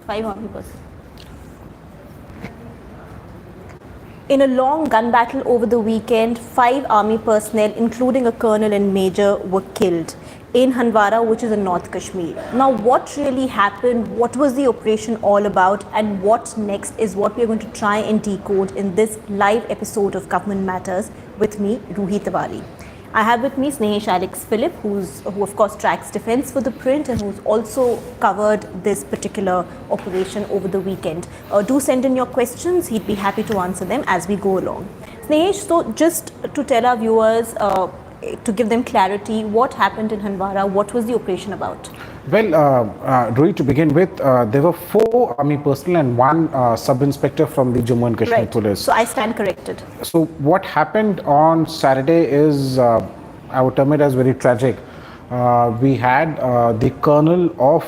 5 army personnel. In a long gun battle over the weekend, 5 army personnel, including a colonel and major, were killed in Handwara, which is in North Kashmir. Now, what really happened? What was the operation all about? And what next is what we are going to try and decode in this live episode of Government Matters with me, Ruhi Tewari. I have with me Snehesh Alex Philip, who of course tracks defense for ThePrint and who's also covered this particular operation over the weekend. Do send in your questions. He'd be happy to answer them as we go along. Snehesh, so just to tell our viewers, to give them clarity, what happened in Handwara? What was the operation about? Well, Ruhi, to begin with, there were 4 army personnel and 1 sub-inspector from the Jammu and Kashmir police. So I stand corrected. So what happened on Saturday is, I would term it as very tragic. We had the colonel of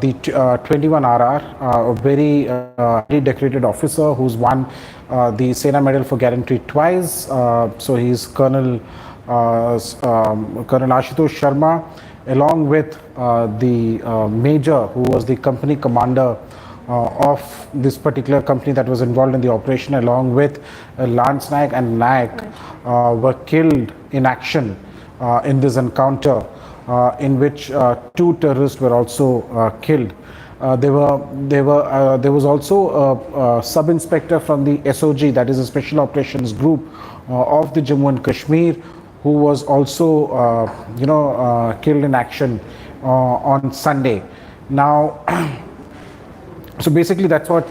the 21RR, a very highly decorated officer who's won the Sena Medal for Gallantry twice. So he's Colonel Ashutosh Sharma, along with the major who was the company commander of this particular company that was involved in the operation, along with Lance Naik and Naik, were killed in action in this encounter, in which 2 terrorists were also killed. There was also a sub-inspector from the SOG, that is a Special Operations Group of the Jammu and Kashmir, who was also, killed in action on Sunday. Now, so basically that's what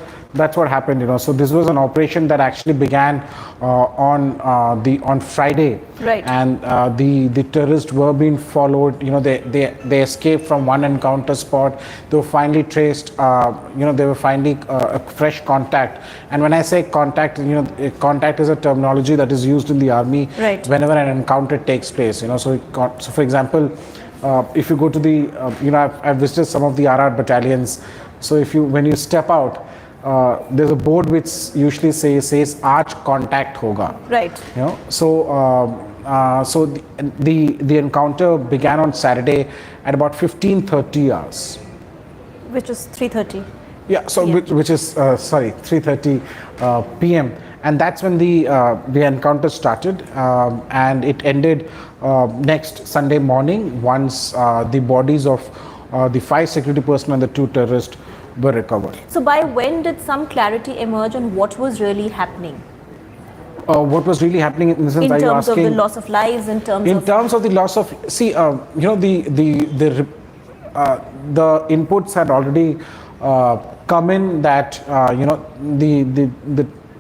happened. So this was an operation that actually began on Friday, right? And the terrorists were being followed. They escaped from one encounter spot. They were finally traced. They were finally a fresh contact. And when I say contact, contact is a terminology that is used in the army, right, whenever an encounter takes place. So for example, if you go to the, I've visited some of the RR battalions. So when you step out, there's a board which usually says "Aaj contact hoga." Right. So the encounter began on Saturday at about 15:30 hours. Which is 3:30. Yeah. So which is 3:30 p.m. And that's when the encounter started, and it ended next Sunday morning once the bodies of the 5 security personnel and the 2 terrorists were recovered. So by when did some clarity emerge on what was really happening? What was really happening in the sense, in terms of the loss of lives, in terms of the loss of, see, the inputs had already come in that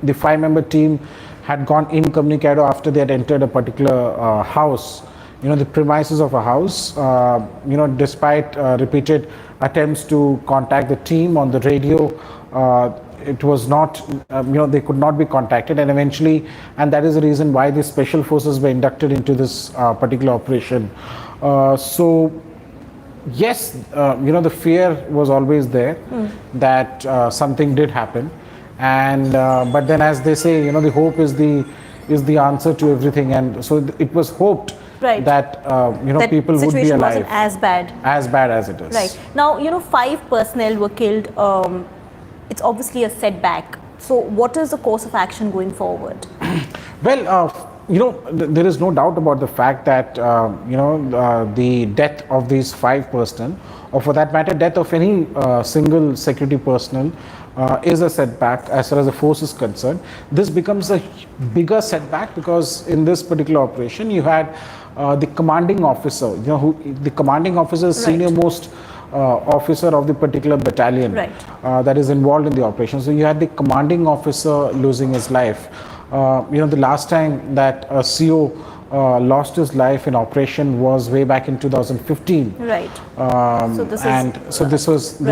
the 5-member team had gone incommunicado after they had entered a particular house, the premises of a house, despite repeated attempts to contact the team on the radio. It was not, they could not be contacted, and eventually, and that is the reason why the special forces were inducted into this particular operation. So yes, the fear was always there that something did happen, and but then, as they say, the hope is the answer to everything, and so it was hoped, right, that that people would be alive. Wasn't as bad as it is. Right. Now, 5 personnel were killed. It's obviously a setback. So what is the course of action going forward? Well, there is no doubt about the fact that the death of these 5 personnel, or for that matter death of any single security personnel, is a setback as far as the force is concerned. This becomes a bigger setback because in this particular operation you had the commanding officer, the commanding officer is senior most officer of the particular battalion, right, that is involved in the operation. So you had the commanding officer losing his life. The last time that a CO lost his life in operation was way back in 2015. Right. So this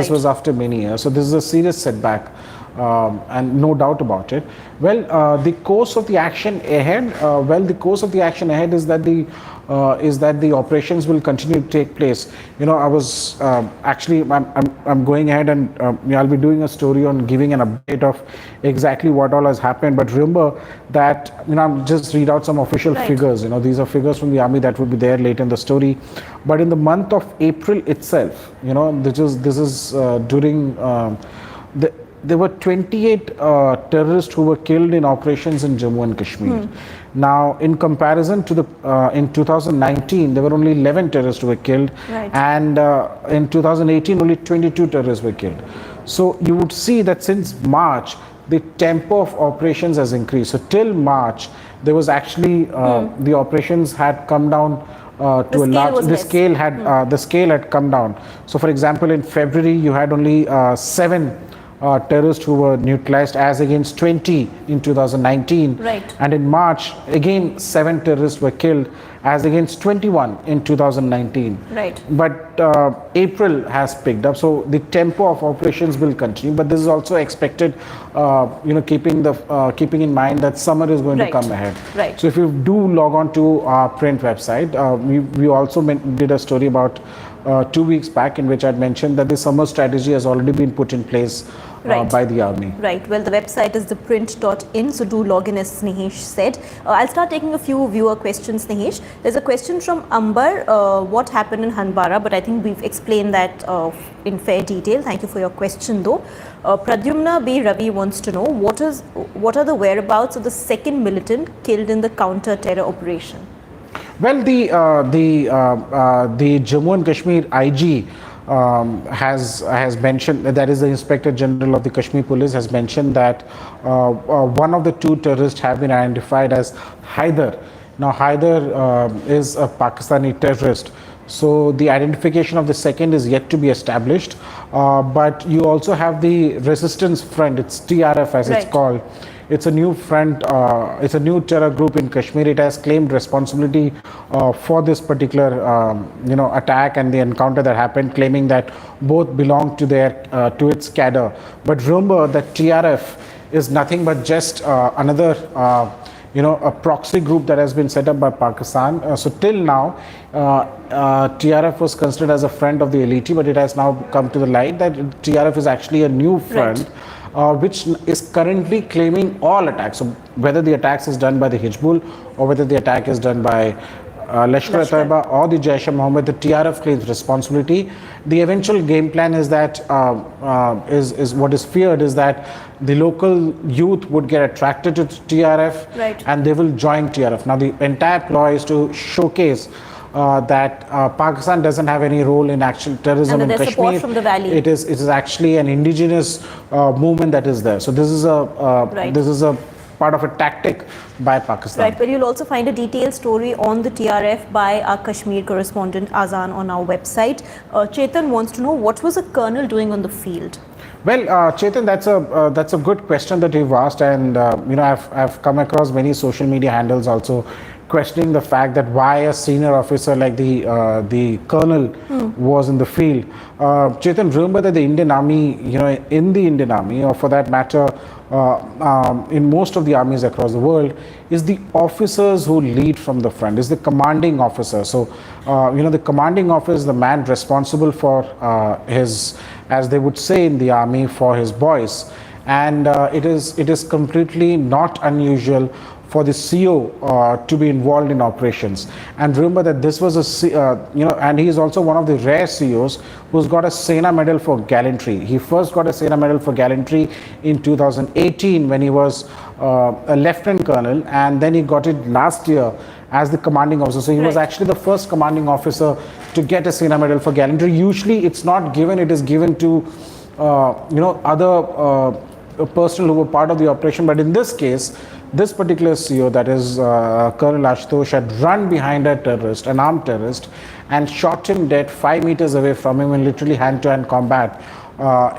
was after many years. So this is a serious setback and no doubt about it. Well, the course of the action ahead. The course of the action ahead is that the operations will continue to take place. I was I'm going ahead and I'll be doing a story on giving an update of exactly what all has happened. But remember that I'll just read out some official figures. These are figures from the army that will be there later in the story. But in the month of April itself, this is during there were 28 terrorists who were killed in operations in Jammu and Kashmir. Now, in comparison to in 2019, there were only 11 terrorists who were killed, and in 2018, only 22 terrorists were killed. So you would see that since March, the tempo of operations has increased. So till March, there was actually the operations had come down to a large. The scale had come down. So, for example, in February, you had only 7 terrorists who were neutralized, as against 20 in 2019. And in March, again 7 terrorists were killed, as against 21 in 2019. But April has picked up, so the tempo of operations will continue. But this is also expected, keeping in mind that summer is going to come ahead. So if you do log on to our print website, we also did a story about 2 weeks back, in which I had mentioned that the summer strategy has already been put in place by the army. Well, the website is theprint.in, so do log in, as Snehesh said. I'll start taking a few viewer questions, Snehesh. There's a question from Amber. What happened in Handwara? But I think we've explained that in fair detail. Thank you for your question, though. Pradyumna B. Ravi wants to know what are the whereabouts of the second militant killed in the counter-terror operation? Well, the Jammu and Kashmir IG has mentioned, that is the Inspector General of the Kashmir Police, has mentioned that one of the 2 terrorists have been identified as Haider. Now, Haider is a Pakistani terrorist. So the identification of the second is yet to be established. But you also have the Resistance Front, it's TRF as it's called. It's a new front, it's a new terror group in Kashmir. It has claimed responsibility for this particular attack and the encounter that happened, claiming that both belong to its cadre. But remember that TRF is nothing but just another a proxy group that has been set up by Pakistan. So till now, TRF was considered as a friend of the elite, but it has now come to the light that TRF is actually a new front. Which is currently claiming all attacks. So whether the attacks is done by the Hizbul or whether the attack is done by Lashkar-e-Taiba or the Jaish-e-Mohammed, the TRF claims responsibility. The eventual game plan is that is what is feared is that the local youth would get attracted to TRF and they will join TRF. Now the entire ploy is to showcase that Pakistan doesn't have any role in actual terrorism in Kashmir. Support from the valley. It is actually an indigenous movement that is there. So this is a part of a tactic by Pakistan. Well, you'll also find a detailed story on the TRF by our Kashmir correspondent Azan on our website. Chetan wants to know, what was the colonel doing on the field? Well, Chetan, that's a good question that you've asked, and I've come across many social media handles also questioning the fact that why a senior officer like the colonel was in the field. Chetan, remember that the Indian Army, in the Indian Army, or for that matter, in most of the armies across the world, is the officers who lead from the front, is the commanding officer. So, the commanding officer is the man responsible for his, as they would say in the army, for his boys. And it is completely not unusual for the CO to be involved in operations. And remember that this was and he is also one of the rare COs who's got a Sena Medal for gallantry. He first got a Sena Medal for gallantry in 2018 when he was a lieutenant colonel, and then he got it last year as the commanding officer. So he was actually the first commanding officer to get a Sena Medal for gallantry. Usually it's not given, it is given to other personnel who were part of the operation. But in this case, this particular CO, that is Col Ashutosh, had run behind a terrorist, an armed terrorist, and shot him dead 5 meters away from him in literally hand-to-hand combat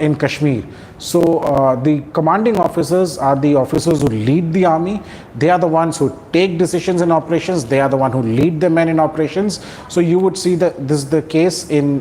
in Kashmir. So the commanding officers are the officers who lead the army. They are the ones who take decisions in operations. They are the one who lead the men in operations. So you would see that this is the case in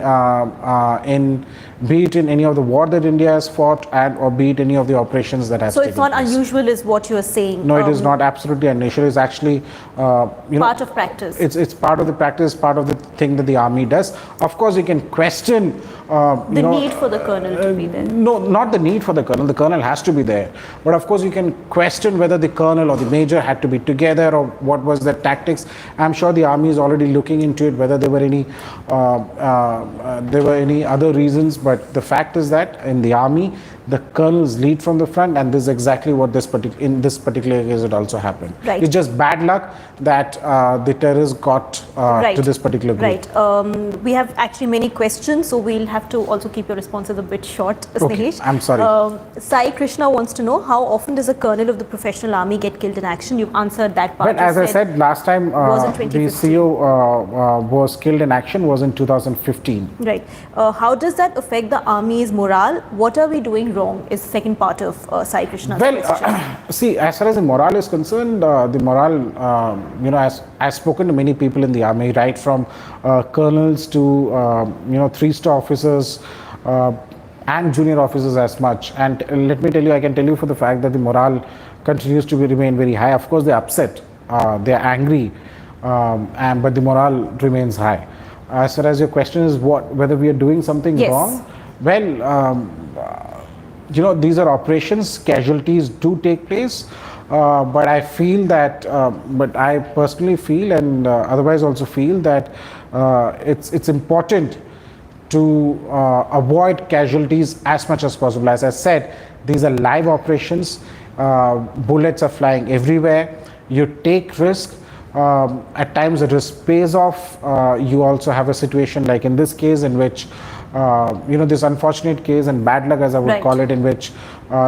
be it in any of the war that India has fought, and or be it any of the operations that have. So it's not unusual, is what you are saying. No, it is not absolutely unusual. It's actually part of practice. It's part of the practice, part of the thing that the army does. Of course, you can question the need for the colonel to be there. No, not the need for the colonel. The colonel has to be there. But of course, you can question whether the colonel or the major had to be together, or what was the tactics. I'm sure the army is already looking into it, whether there were any other reasons. But the fact is that in the army, the colonels lead from the front, and this is exactly what in this particular case it also happened. Right. It's just bad luck that the terrorists got to this particular group. Right. We have actually many questions, so we'll have to also keep your responses a bit short, Snehesh. Okay, I'm sorry. Sai Krishna wants to know, how often does a colonel of the professional army get killed in action? You've answered that part. Well, as I said last time, the CO was killed in action was in 2015. Right. How does that affect the army's morale? What are we doing wrong is the second part of Sai Krishna's question. See, as far as the morale is concerned, the morale, I've spoken to many people in the army, right from colonels to 3-star officers and junior officers as much. And let me tell you, I can tell you for the fact that the morale continues to remain very high. Of course, they're upset, they're angry, but the morale remains high. As far as your question is whether we are doing something wrong, well, these are operations, casualties do take place, but I feel that, but I personally feel, and otherwise also feel that it's important to avoid casualties as much as possible. As I said, these are live operations, bullets are flying everywhere, you take risk. At times the risk pays off. You also have a situation like in this case in which this unfortunate case and bad luck, as I would call it, in which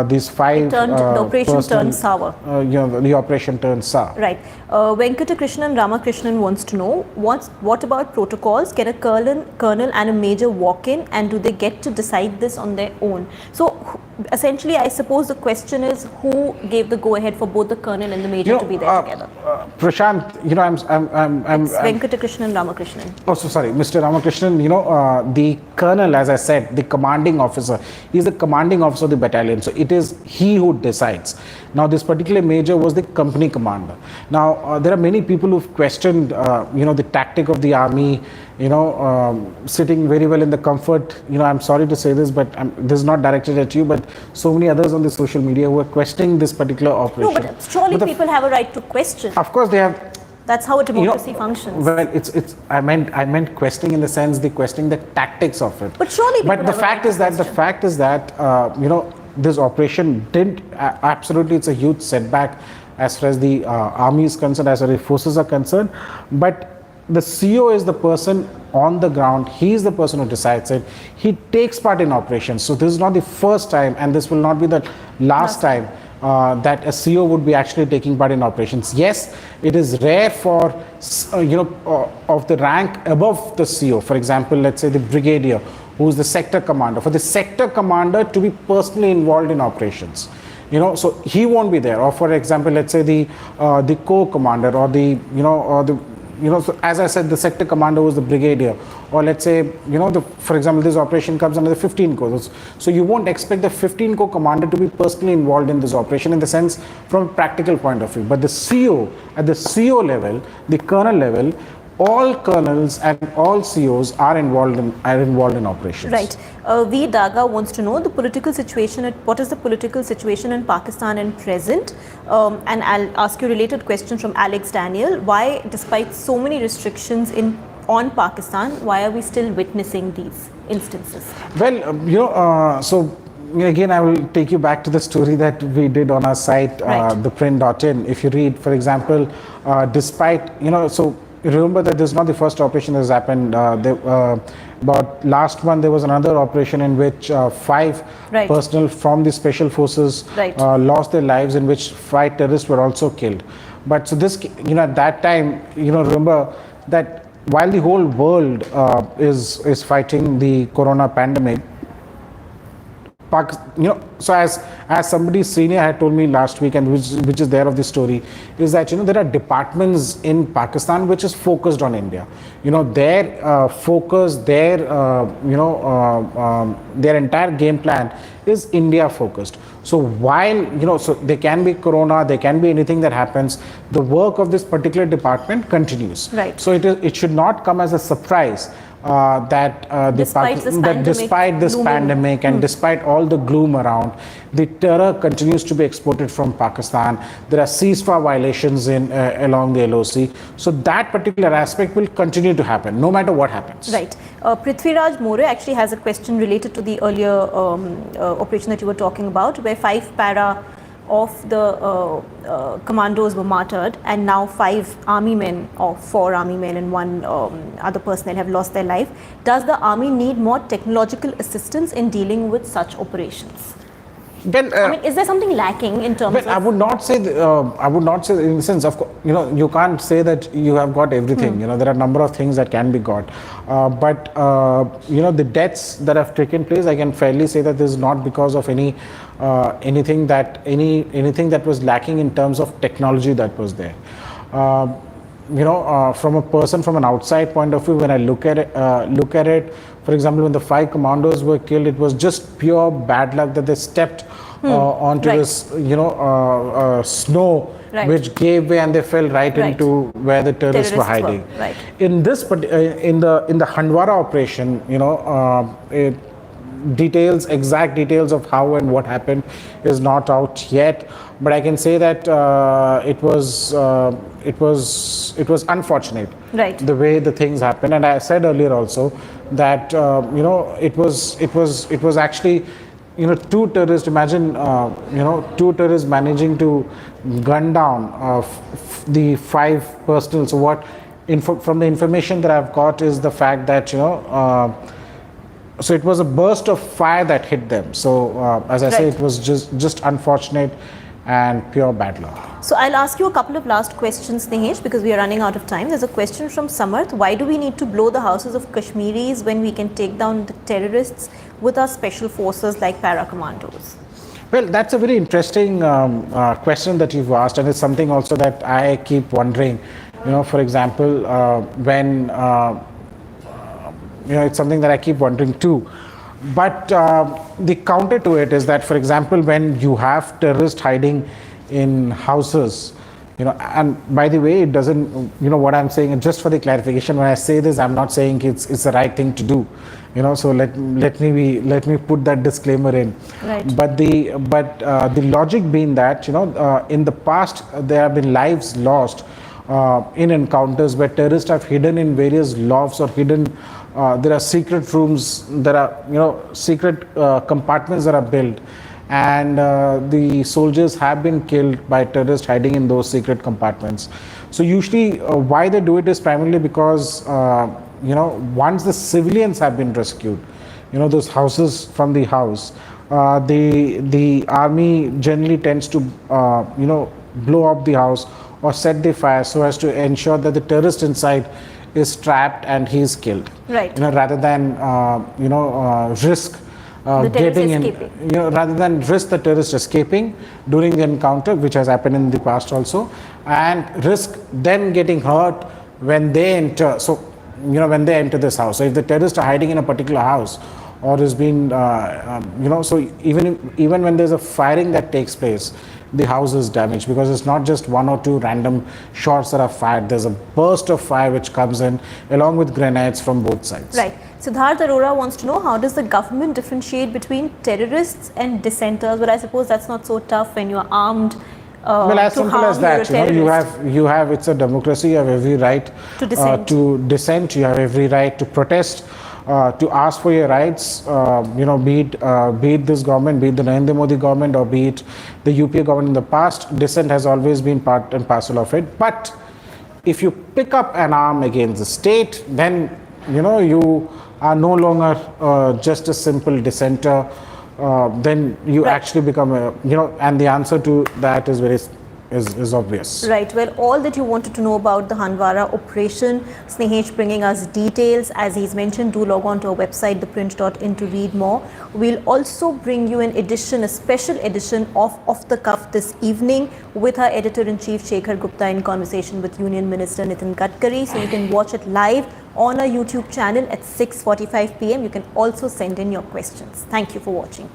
these 5 the operation turned sour. The operation turned sour. Right. Venkata Krishnan Ramakrishnan wants to know, what about protocols? Can a colonel and a major walk in, and do they get to decide this on their own? So essentially, I suppose the question is, who gave the go-ahead for both the colonel and the major to be there together? Prashant, I'm Venkata Krishnan Ramakrishnan. Oh, so sorry, Mr. Ramakrishnan. The colonel, as I said, the commanding officer, is the commanding officer of the battalion. So it is he who decides. Now, this particular major was the company commander. Now, there are many people who've questioned, the tactic of the army. Sitting very well in the comfort. I'm sorry to say this, but this is not directed at you, but so many others on the social media who are questioning this particular operation. No, but surely people have a right to question. Of course, they have. That's how a democracy functions. Well, I meant questioning in the sense the questioning the tactics of it. But surely, the fact is that this operation didn't absolutely. It's a huge setback as far as the army is concerned, as far as the forces are concerned. But the CO is the person on the ground. He is the person who decides it. He takes part in operations. So this is not the first time, and this will not be the last time that a CO would be actually taking part in operations. Yes, it is rare for of the rank above the CO. For example, let's say the brigadier, who is the sector commander. For the sector commander to be personally involved in operations, so he won't be there. Or for example, let's say the corps commander, or so as I said, the sector commander was the brigadier, or let's say, for example, this operation comes under the 15 corps. So you won't expect the 15 corps commander to be personally involved in this operation in the sense from a practical point of view. But the CO, at the CO level, the colonel level, all colonels and all COs are involved in operations. Right. V. Daga wants to know what is the political situation in Pakistan at present? And I'll ask you a related question from Alex Daniel. Why, despite so many restrictions on Pakistan, why are we still witnessing these instances? Well, so again, I will take you back to the story that we did on our site, ThePrint.in. If you read, for example, despite, so remember that this is not the first operation that has happened. About last month, there was another operation in which 5 personnel from the special forces lost their lives, in which 5 terrorists were also killed. But so this, at that time, remember that while the whole world is fighting the corona pandemic, so as somebody senior had told me last week, and which is there of the story, is that there are departments in Pakistan which is focused on India. Their focus, their entire game plan is India focused. So while so there can be corona, there can be anything that happens, the work of this particular department continues. Right. So it should not come as a surprise that despite this pandemic and despite all the gloom around, the terror continues to be exported from Pakistan. There are ceasefire violations along the LOC. So that particular aspect will continue to happen, no matter what happens. Right. Prithviraj More actually has a question related to the earlier operation that you were talking about, where 5 para of the commandos were martyred, and now 5 army men, or 4 army men and 1 other personnel have lost their life. Does the army need more technological assistance in dealing with such operations? Well, I mean, is there something lacking in terms of? I would not say in the sense of, you can't say that you have got everything. There are a number of things that can be got, but the deaths that have taken place, I can fairly say that this is not because of anything that was lacking in terms of technology that was there. From an outside point of view, when I look at it, for example, when the 5 commandos were killed, it was just pure bad luck that they stepped onto this, snow, which gave way and they fell right into where the terrorists were hiding. Right. In this, in the Handwara operation, exact details of how and what happened is not out yet, but I can say that it was unfortunate, right, the way the things happened. And I said earlier also that it was actually 2 terrorists. Imagine 2 terrorists managing to gun down the 5 personnel. So what from the information that I've got is the fact that so it was a burst of fire that hit them. So as I say, it was just unfortunate and pure bad luck. So I'll ask you a couple of last questions, Snehesh, because we are running out of time. There's a question from Samarth. Why do we need to blow the houses of Kashmiris when we can take down the terrorists with our special forces like para-commandos? Well, that's a very interesting question that you've asked, and it's something also that I keep wondering. For example, when it's something that I keep wondering too. But the counter to it is that, for example, when you have terrorists hiding in houses, and by the way, it doesn't, what I'm saying, and just for the clarification, when I say this, I'm not saying it's the right thing to do, so let me put that disclaimer in. Right. But the logic being that, in the past, there have been lives lost in encounters where terrorists have hidden in various lofts or hidden. There are secret rooms, there are secret compartments that are built, and the soldiers have been killed by terrorists hiding in those secret compartments. So usually why they do it is primarily because once the civilians have been rescued, those houses from the house, the army generally tends to blow up the house or set the fire so as to ensure that the terrorist inside is trapped and he is killed. Right. Rather than risk getting in, rather than risk the terrorist escaping during the encounter, which has happened in the past also, and risk them getting hurt when they enter. So when they enter this house. So if the terrorists are hiding in a particular house, or has been so even when there's a firing that takes place, the house is damaged, because it's not just 1 or 2 random shots that are fired. There's a burst of fire which comes in along with grenades from both sides. Right. Siddharth Arora wants to know, how does the government differentiate between terrorists and dissenters? But I suppose that's not so tough when you're armed. Well, as simple as that, you have it's a democracy. You have every right to dissent. You have every right to protest, to ask for your rights. Be it this government, be it the Narendra Modi government, or be it the UPA government in the past. Dissent has always been part and parcel of it. But if you pick up an arm against the state, then you are no longer just a simple dissenter. Then you actually become a, and the answer to that is very is obvious. Right. Well, all that you wanted to know about the Handwara operation, Snehesh bringing us details. As he's mentioned, do log on to our website, theprint.in, to read more. We'll also bring you an edition, a special edition of Off the Cuff this evening with our editor-in-chief, Shekhar Gupta, in conversation with Union Minister Nitin Gadkari. So you can watch it live on our YouTube channel at 6:45 p.m. You can also send in your questions. Thank you for watching.